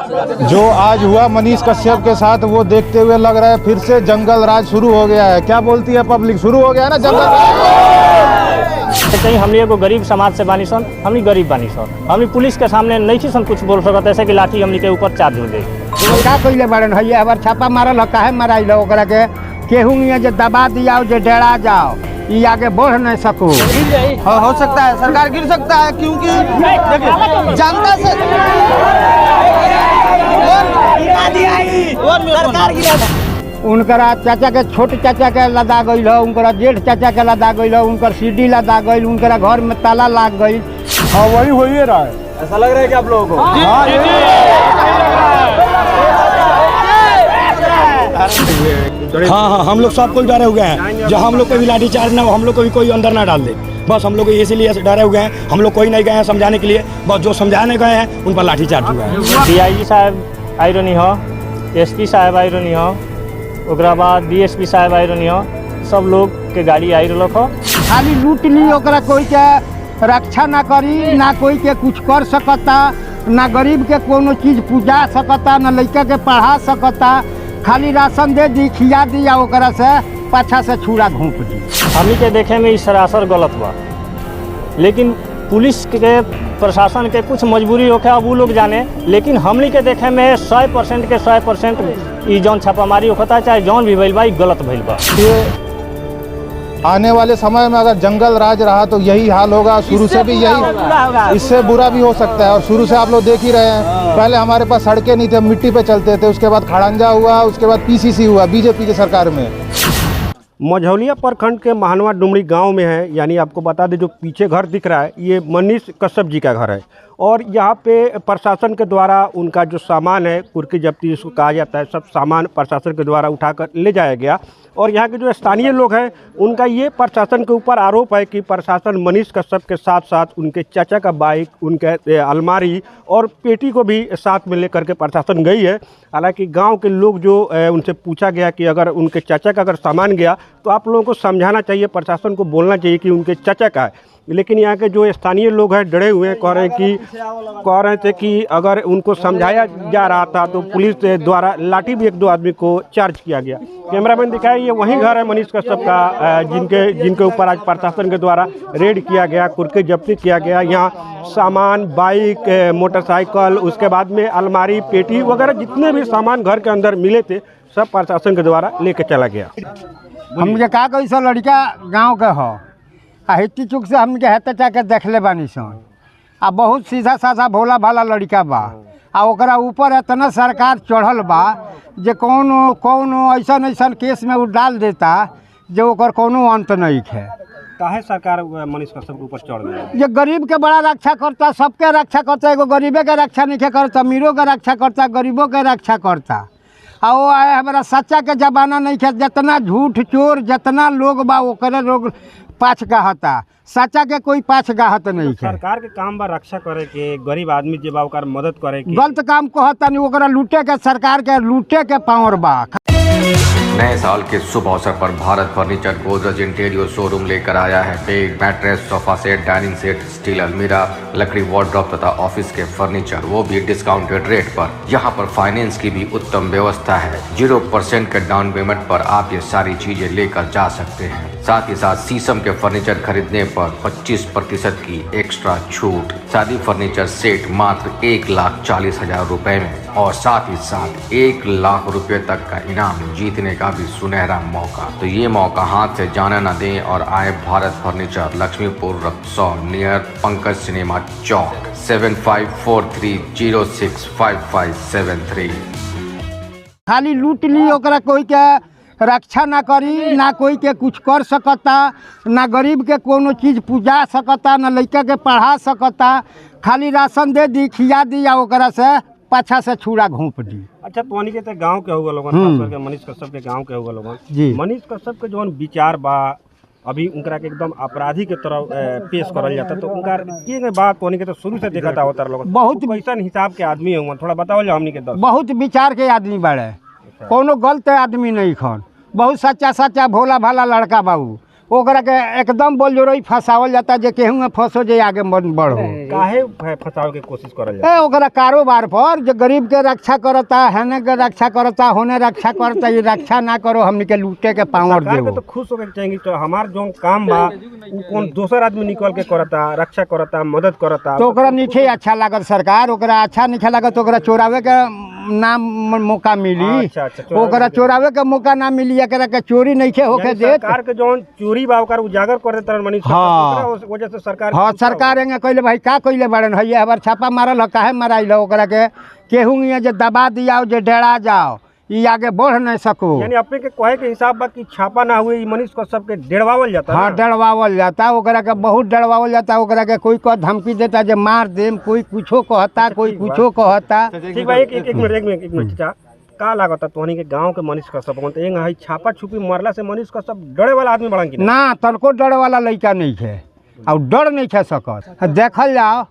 जो आज हुआ मनीष कश्यप के साथ वो देखते हुए लग रहा है फिर से जंगल राज शुरू हो गया है। क्या बोलती है पब्लिक? शुरू हो गया है ना जंगल राज। कहीं हमने एगो गरीब समाज से बानी सन, हमनी गरीब बानी सन, हमनी पुलिस के सामने नहीं थी सन कुछ बोल सकत, ऐसे कि लाठी हमनी के ऊपर चार्ज हो जाए। का कइले बारन है हमार छापा मारल काहे माराइल ओकरा के केहू ये जे दबा दिया जे डेरा जाओ ये आगे बढ़ नहीं सको। हो सकता है सरकार गिर सकता है, क्योंकि जनता से उनकरा चाचा के छोट चाचा के लदा गईल, उनकरा जेठ चाचा के लदा गईल, उनकर सीढ़ी लदा गईल, उनकरा घर में ताला लाग गई। हाँ वही हो ही रहा है। ऐसा लग रहा है कि आप लोगों को हाँ, हम लोग सब कोई डरे हुए हैं। जो हम लोग को भी लाठी चार्ज ना हो, हम लोग को भी कोई अंदर ना डाल दे, बस हम लोग इसीलिए डरे हुए हैं। हम लोग कोई नहीं गए हैं समझाने के लिए, बस जो समझाने गए हैं उन पर लाठी चार्ज हुआ है। DIG साहब आई रही हो, SP साहब आई रही हो, ओकरा बाद DSP साहब आई रही हो, सब लोग के गाड़ी आई रही हो। खाली लूट ली, ओकरा कोई के रक्षा ना करी, ना कोई के कुछ कर सकता, ना गरीब के कोनो चीज पूजा सकता, ना लड़का के पढ़ा सकता। खाली राशन दे दी, खिया दी या ओकरा से पाछा से छुरा घूप दी। हमनी के देखे में सरासर गलत बा, लेकिन पुलिस के प्रशासन के कुछ मजबूरी होके अब वो लोग जाने, लेकिन हमनी के देखे में 100% के 100% ई जौन छापामारी होता चाहे जौन भी भइल बा गलत भइल बा। ये आने वाले समय में अगर जंगल राज रहा तो यही हाल होगा। शुरू से भी यही, इससे बुरा भी हो सकता है। और शुरू से आप लोग देख ही रहे हैं, पहले हमारे पास सड़कें नहीं थे, मिट्टी पे चलते थे, उसके बाद खड़ंजा हुआ, उसके बाद PCC हुआ बीजेपी की सरकार में। मझौलिया प्रखंड के महानवा डुमरी गांव में है। यानी आपको बता दें जो पीछे घर दिख रहा है ये मनीष कश्यप जी का घर है। और यहाँ पे प्रशासन के द्वारा उनका जो सामान है, कुर्की जब्ती जिसको कहा जाता है, सब सामान प्रशासन के द्वारा उठाकर ले जाया गया। और यहाँ के जो स्थानीय लोग हैं उनका ये प्रशासन के ऊपर आरोप है कि प्रशासन मनीष कश्यप के साथ साथ उनके चाचा का बाइक, उनके अलमारी और पेटी को भी साथ में लेकर के प्रशासन गई है। हालांकि गांव के लोग जो उनसे पूछा गया कि अगर उनके चाचा का अगर सामान गया तो आप लोगों को समझाना चाहिए, प्रशासन को बोलना चाहिए कि उनके चाचा का है। लेकिन यहाँ के जो स्थानीय लोग हैं डरे हुए हैं, कह रहे थे कि अगर उनको समझाया जा रहा था तो पुलिस द्वारा लाठी भी 1-2 आदमी को चार्ज किया गया। कैमरामैन दिखाए ये वही घर है मनीष कश्यप का, जिनके ऊपर आज प्रशासन के द्वारा रेड किया गया, कुर्की जब्ती किया गया। यहाँ सामान, बाइक, मोटरसाइकिल, उसके बाद में अलमारी, पेटी वगैरह जितने भी सामान घर के अंदर मिले थे सब प्रशासन के द्वारा लेके चला गया। हमके का कैसा लड़का गाँव के हो हिट्टी चुक से हमके हेते चाके देखले बानी सन। आ बहुत सीधा साधा भोला भाला लड़का बा। आ ओकरा ऊपर इतना सरकार चढ़ल बा जे कौनो ऐसा केस में वो डाल देता जो ओकर कोनो अंत नहीं है। काहे सरकार मनीष कश्यप के ऊपर चढ़ गया? ये गरीब के बड़ा रक्षा करता, सबके रक्षा करता। एगो गरीबे के रक्षा नहीं करता, अमीरों के रक्षा करता, गरीबों के रक्षा करता। आ वो हमारा सच्चा के जमाना नहीं है। जितना झूठ चोर जितना लोग बा ओकरे लोग पाछ गाहता, सच्चा के कोई पाछ गाहत नहीं है। सरकार के काम बा रक्षा करे के, गरीब आदमी जे बा ओकर मदद करे के। गलत काम कहता नहीं, ओकरा लूटे के, सरकार के लूटे के पावर बा। नए साल के शुभ अवसर पर Bharat furniture Godrej interior showroom लेकर आया है bed, mattress, sofa set, dining set, steel अलमीरा, लकड़ी वार्डरोब तथा ऑफिस के फर्नीचर, वो भी डिस्काउंटेड रेट पर। यहाँ पर फाइनेंस की भी उत्तम व्यवस्था है। 0% के डाउन पेमेंट पर आप ये सारी चीजें लेकर जा सकते हैं। साथ ही साथ शीशम के फर्नीचर खरीदने पर 25% की एक्स्ट्रा छूट। शादी फर्नीचर सेट मात्र 1,40,000 रुपए में, और साथ ही साथ 1 लाख रुपए तक का इनाम जीतने का भी सुनहरा मौका। तो ये मौका हाथ से जाने न दें और आए Bharat furniture, Laxmipur, Raxaul, near Pankaj cinema चौक। 7543065573। खाली लूट ली, ओकरा कोई के रक्षा ना करी, ना कोई के कुछ कर सकता, ना गरीब के कोनो चीज पूजा सकता, ना लड़का के पढ़ा सकता। खाली राशन दे दी, खिया दी या ओकरा से पाछा से छुरा घूप दी। अच्छा तो के गांव के हुआ लोगन, खास करके मनीष कश्यप के गांव के हुआ लोगन जी। मनीष कश्यप के जौन विचार बा अभी उनका के एकदम अपराधी के तरह पेश करल जाता, तो उनका के बात के तो शुरू से देखा होता लोग बहुत कैसन हिसाब के आदमी हुआ, थोड़ा बताओ हमनी के। बहुत विचार के आदमी बड़े, कोनो गलत आदमी नहीं खन, बहुत सच्चा भोला भाला लड़का बाबू। ओकरा के एकदम बोलजोरई फंसावल जाता जे केहू में फंसो जे आगे बढ़ो। काहे फंसाव के कोशिश करल जाए? ओकरा कारोबार पर जो गरीब के रक्षा करता हेने के रक्षा करता होने रक्षा करता, ये रक्षा ना करो हमने के लूटे के पावर सरकार देवो। के तो खुश होके चाहिए तो हमार जो काम बा उ कौन दोसर आदमी निकल के करता, रक्षा करता, मदद करता, तो ओकरा नीचे अच्छा लागत सरकार, ओकरा अच्छा नहीं लागत तो ओकरा चोरावे के नाम मौका मिली। अच्छा, ओकरा चोरावे के मौका ना मिली, एकरा के चोरी नहीं के होके दे। सरकार के जो चोरी बा ओकर उजागर कर देता मनीष कश्यप, हाँ। ओकरा वजह से सरकार हाँ सरकार एंगे कहले भाई का कहले बड़न है हमार छापा मारल है, काहे माराइल ओकरा के केहू ये जे दबा दिया जे डेरा जाओ ये आगे बढ़ नहीं सको। यानी अपने के कहे के हिसाब बा कि छापा ना हुए मनीष कश्यप के डेढ़वावल जाता। हाँ डरवावल जाता, ओकरा के बहुत डरवावल जाता, ओकरा के कोई को धमकी देता जे मार देम, कोई कुछो कहता, कोई कुछो कहता। ठीक भाई एक मिनट चाचा, का लागता तोहनी के गांव के मनीष कश्यप होते एंग है छापा छुपी मरला से मनीष कश्यप डरे वाला आदमी बड़न कि ना तनको डर वाला लड़का नहीं है और डर नहीं है सकत। देखल जाओ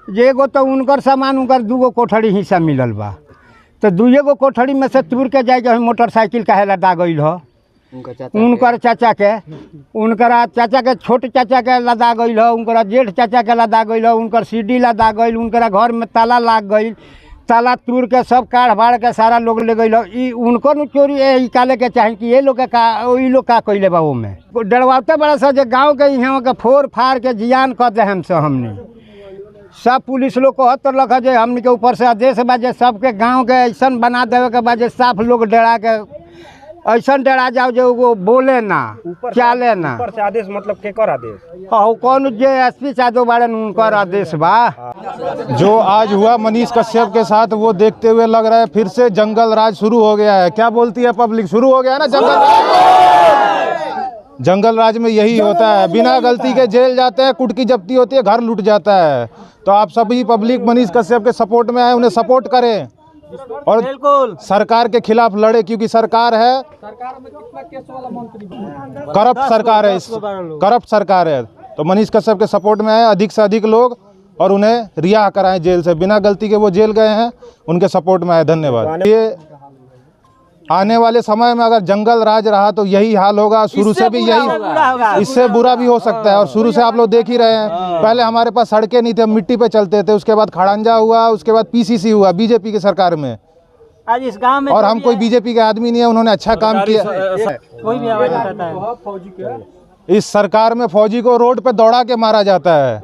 जे एगो तो उनकर सामान उनकर दूगो कोठरी हिस्सा मिलल बा, तो दुए गो कोठरी में से तुर के जाए मोटरसाइकिल काहे लदा गई हो उनकर चाचा के, उनकर चाचा के छोट चाचा के लदा गई हो, उनकर जेठ चाचा के लदा गई हो, उनकर सीढ़ी लदा गई, उनकर घर में ताला लाग गई, ताला तोड़ के सब काढ़ भाड़ के सारा लोग ले गई। उनको न चोरी निकाले के चाहे कि ये लोग के का ई लोग का कैले बा में डरवाते बड़ा सा जे गाँव के यहाँ के फोड़ फाड़ के जियान कर दे हम से हमने सब पुलिस लोग को हत रखा जे हमने के ऊपर से आदेश बा जे सबके गांव के ऐसा बना देवे के बाद साफ लोग डरा के ऐसा डरा जाओ जो वो बोले ना चले ना। ऊपर से आदेश मतलब केकर आदेश? हाँ कौन जे एसपी साधो बाड़न उनकर आदेश बा। जो आज हुआ मनीष कश्यप के साथ वो देखते हुए लग रहा है फिर से जंगल राज शुरू हो गया है। क्या बोलती है पब्लिक? शुरू हो गया ना जंगल राज। जंगल राज में यही होता है, बिना गलती के जेल जाते हैं, कुटकी जब्ती होती है, घर लूट जाता है। तो आप सभी पब्लिक मनीष कश्यप के सपोर्ट में आए, उन्हें सपोर्ट करें और सरकार के खिलाफ लड़े, क्योंकि सरकार है करप्ट सरकार है, करप्ट सरकार है। तो मनीष कश्यप के सपोर्ट में आए अधिक से अधिक लोग और उन्हें रिहा कराएं जेल से, बिना गलती के वो जेल गए हैं, उनके सपोर्ट में आए। धन्यवाद। ये आने वाले समय में अगर जंगल राज रहा तो यही हाल होगा, शुरू से भी यही, इससे बुरा भी हो सकता है। और शुरू से आप लोग देख ही रहे हैं, पहले हमारे पास सड़कें नहीं थे, मिट्टी पे चलते थे, उसके बाद खड़ंजा हुआ, उसके बाद पीसीसी हुआ बीजेपी की सरकार में। आज इस गांव में और हम कोई बीजेपी के आदमी नहीं है, उन्होंने अच्छा काम किया। कोई भी आवाज उठाता है इस सरकार में फौजी को रोड पे दौड़ा के मारा जाता है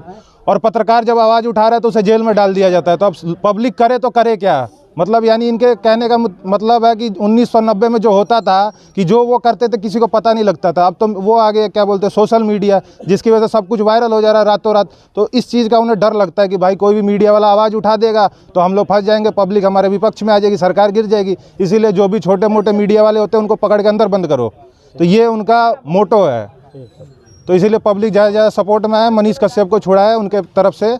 और पत्रकार जब आवाज उठा रहा है तो उसे जेल में डाल दिया जाता है। तो अब पब्लिक करे तो करे क्या? मतलब यानी इनके कहने का मतलब है कि 1990 में जो होता था कि जो वो करते थे किसी को पता नहीं लगता था, अब तो वो आगे क्या बोलते हैं सोशल मीडिया, जिसकी वजह से सब कुछ वायरल हो जा रहा है रातों रात। तो इस चीज़ का उन्हें डर लगता है कि भाई कोई भी मीडिया वाला आवाज़ उठा देगा तो हम लोग फंस जाएंगे, पब्लिक हमारे विपक्ष में आ जाएगी, सरकार गिर जाएगी। इसीलिए जो भी छोटे मोटे मीडिया वाले होते हैं उनको पकड़ के अंदर बंद करो। तो ये उनका मोटो है। तो इसीलिए पब्लिक ज़्यादा से ज़्यादा सपोर्ट में है, मनीष कश्यप को छुड़ाए उनके तरफ से।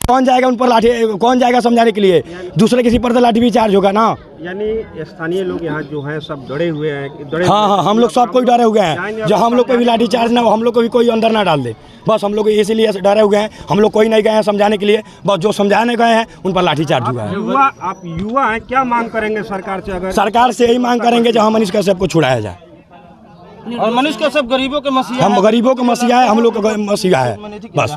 कौन जाएगा उन पर लाठी, कौन जाएगा समझाने के लिए? दूसरे किसी पर तो लाठी भी चार्ज होगा ना। यानी स्थानीय लोग यहाँ जो हैं सब डरे हुए हैं। हाँ, हम लोग सब कोई डरे हुए हैं, जो हम लोग पे भी लाठी चार्ज ना हो, हम लोग को भी कोई अंदर ना डाल दे, बस हम लोग इसीलिए डरे हुए हैं। हम लोग कोई नहीं गए हैं समझाने के लिए, बस जो समझाने गए हैं उन पर लाठी चार्ज हुआ है। आप युवा हैं, क्या मांग करेंगे सरकार से? अगर सरकार से यही मांग करेंगे जो मनीष कश्यप को छुड़ाया जाए। और मनीष कश्यप गरीबों के मसीहा, हम गरीबों के मसीहा है, हम लोग का मसीहा है बस।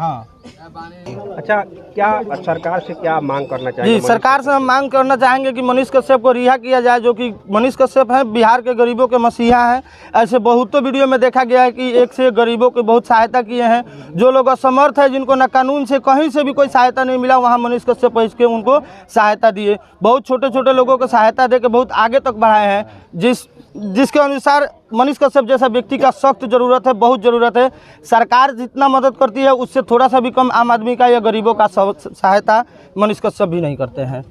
अच्छा, क्या सरकार से क्या मांग करना चाहिए? जी सरकार से हम मांग करना चाहेंगे कि मनीष कश्यप को रिहा किया जाए, जो कि मनीष कश्यप है बिहार के गरीबों के मसीहा हैं। ऐसे बहुतों वीडियो में देखा गया है कि एक से गरीबों की बहुत सहायता किए हैं। जो लोग असमर्थ है, जिनको न कानून से कहीं से भी कोई सहायता नहीं मिला, वहाँ मनीष कश्यप इसके उनको सहायता दिए। बहुत छोटे छोटे लोगों को सहायता दे के बहुत आगे तक बढ़ाए हैं, जिसके अनुसार मनीष कश्यप जैसा व्यक्ति का सख्त ज़रूरत है, बहुत ज़रूरत है। सरकार जितना मदद करती है उससे थोड़ा सा भी कम आम आदमी का या गरीबों का सहायता मनीष कश्यप भी नहीं करते हैं।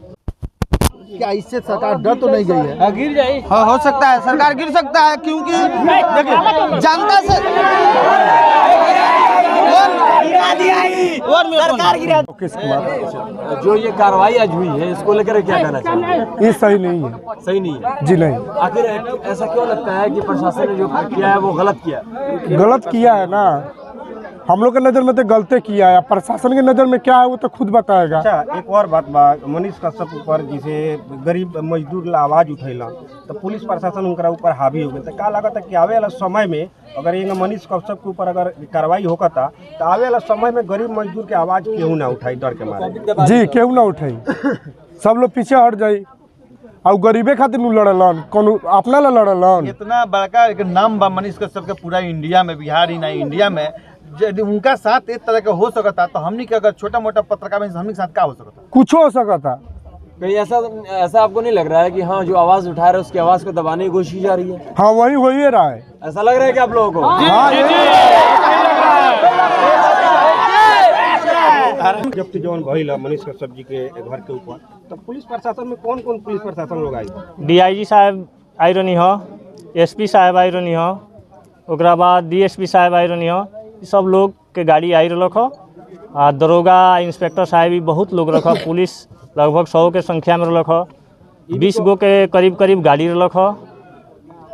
क्या इससे सरकार डर तो नहीं गई है? गिर जाए। हाँ हो सकता है, सरकार गिर सकता है, क्योंकि देखिए जनता से सरकार गिरा। जो ये कार्रवाई आज हुई है इसको लेकर क्या कहना चाहिए? ये सही नहीं है। सही नहीं है जी नहीं। आखिर ऐसा क्यों लगता है कि प्रशासन ने जो किया है वो गलत किया? गलत किया है ना, हम लोग के नज़र में तो गलती किया है, प्रशासन की नज़र में क्या है वो तो खुद बताएगा। अच्छा, एक और बात बा, मनीष कश्यप ऊपर जैसे गरीब मजदूर ला आवाज़ उठैला तो पुलिस प्रशासन उनका ऊपर हावी हो गया, तो का लगा था कि आवे वाला समय में अगर ये मनीष कश्यप के ऊपर अगर कार्रवाई होगा था तो आवे वाला समय में गरीब मजदूर के आवाज़ क्यों ना उठाई डर के मारे? जी क्यों ना उठाई, सब लोग पीछे हट जाई और गरीबे खातिर नु लड़लन, कौन अपना ला लड़लन। इतना बड़का एक नाम बा मनीष कश्यप के पूरा इंडिया में, बिहार ही नहीं इंडिया में, यदि उनका साथ इस तरह का हो सकता तो हमनी के अगर छोटा मोटा पत्रकार में हमनी के साथ क्या हो सकता? कुछ हो सकता। कहीं ऐसा आपको नहीं लग रहा है कि हाँ जो आवाज़ उठा रहे हैं उसकी आवाज़ को दबाने की कोशिश की जा रही है? हाँ वही हो ही रहा है। ऐसा लग रहा है कि आप लोगों को? जब्ती जौन भइल मनीष कश्यप जी के घर के ऊपर, तो पुलिस प्रशासन में कौन कौन पुलिस प्रशासन लोग आई? DIG साहब आई रहनी हो, SP साहब आई रहनी हो, ओकरा बाद DSP साहब आई रहनी हो, सब लोग के गाड़ी आई रख हो, आ दरोगा इंस्पेक्टर साहब भी बहुत लोग रख, पुलिस लगभग 100 के संख्या में रख, 20 गो के करीब गाड़ी रख।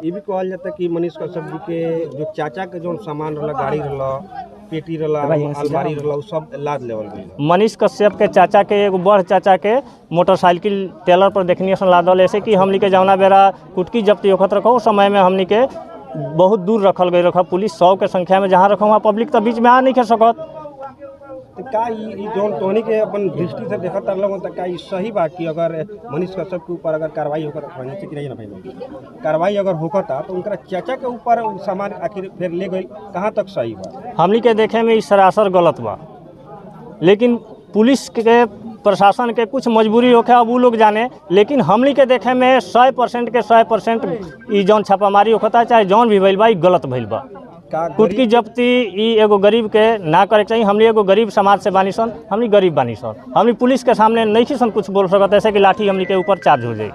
ये भी कहल जाता है कि मनीष कश्यप जी के जो चाचा के जो सामान रहा, गाड़ी रहा, पेटी रहा, अलमारी रहा, सब लाद लेवल गई। मनीष कश्यप के चाचा के एगो बड़ चाचा के मोटरसाइकिल टेलर पर देखनी सन लादल, ऐसे कि हमनी के जौना बेरा कुटकी जब्ती होखत रखो उस समय में हमनी के बहुत दूर रखल गई रखा, पुलिस 100 के संख्या में जहाँ रखो वहाँ पब्लिक तो बीच में आ नहीं कर सकत। तो का ये जौन तोहनी के अपन दृष्टि से देखत लोगों तो का ये सही बा कि अगर मनीष कश्यप के ऊपर अगर कार्रवाई होकर कार्रवाई अगर होता तो उनका चाचा के ऊपर सामान आखिर फिर ले गई, कहाँ तक सही बा? हमनी के देखे में सरासर गलत बा, लेकिन पुलिस के प्रशासन के कुछ मजबूरी होके अब वो लोग जाने, लेकिन हमनी के देखे में 100% के 100% ई जौन छापामारी होता चाहे जौन भी भइल बा ई गलत भइल बा। कुटकी जब्ती ई एगो गरीब के ना करे चाहिए। हमनी एगो गरीब समाज से बानी सन, हमनी गरीब बानी सन, हमनी पुलिस के सामने नहीं सन कुछ बोल सकते ऐसे कि लाठी हमनी के ऊपर चार्ज हो जाए।